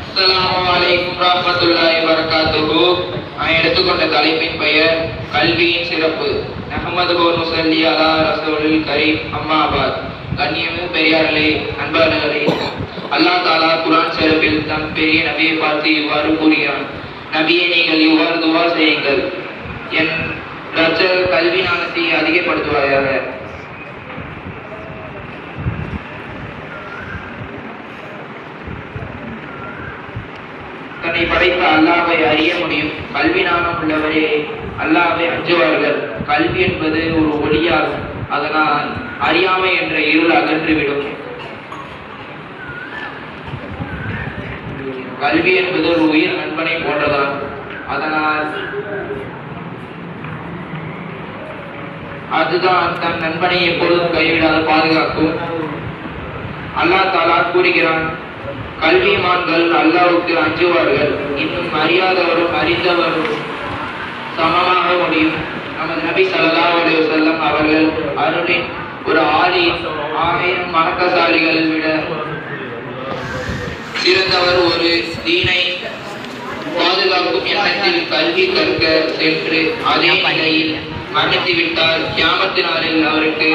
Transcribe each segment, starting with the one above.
அஸ்ஸலாமு அலைக்கும் வரஹ்மத்துல்லாஹி வபரகாத்துஹு. நான் எடுத்துக்கொண்ட தலைப்பின் பெயர் கல்வியின் சிறப்பு. நஹ்மதுஹு நுஸல்லி அலா ரசூலில் கரீம். அம்மாபாத். கண்ணியமிகு பெரியார்களே, அன்பாளர்களே, அல்லாஹ் தஆலா குர்ஆன் ஷரீஃபில் தம் பெரிய நபியை பார்த்து இவ்வாறு கூறுகிறான்: நபியே, நீங்கள் இவ்வாறு துஆ செய்யுங்கள், என் ரட்சகர் கல்வி ஞானத்தை அதிகப்படுத்துவாயாக. தன்னை படைத்த அல்லாஹ்வை அறிய முடியும். கல்வி ஞானம் உள்ளவரே அல்லாஹ்வை அஞ்சுவார்கள். கல்வி என்பது ஒரு ஒளியாகும். அதனால் அறியாமை என்ற இருள் அகன்றுவிடும். கல்வி என்பது ஒரு உயிர் நண்பனை போன்றதாகும். அதனால் அதுதான் தன் நண்பனை எப்பொழுதும் கைவிடாத பாதுகாக்கும். அல்லாஹ் தஆலா கூறுகிறான்: கல்விமான்கள் அல்லாஹ்வுக்கு அஞ்சுவார்கள். இன்னும் அறியாதவரும் அறிந்தவரும் சமமாக முடியும். நமது நபி ஸல்லல்லாஹு அலைஹி வஸல்லம் அவர்கள் அருளின் ஒரு ஆலி 1000 மறக்கசாலிகளை விட சிறந்தவர். ஒரு தீனை பாதுகாக்கும் எண்ணத்தில் கல்வி கற்க சென்று அதே நிலையில் மரணித்து விட்டால் கியாமத் நாளில் அவருக்கு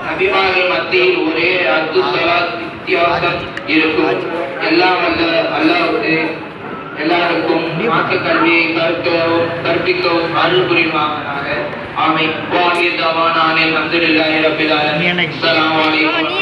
நபிமார்கள் மத்தியில் ஒரே வித்தியாசம் இருக்கும். எல்லாம் வல்ல அல்லாஹ்வுக்கு எல்லாருக்கும் மார்க்க கல்வியை கற்பிக்கவும் அருள் புரிவானாக. ஆமீன். வாஹிர் தவானா அல்ஹம்துலில்லாஹி ரப்பில் ஆலமீன். அஸ்ஸலாமு அலைக்கும்.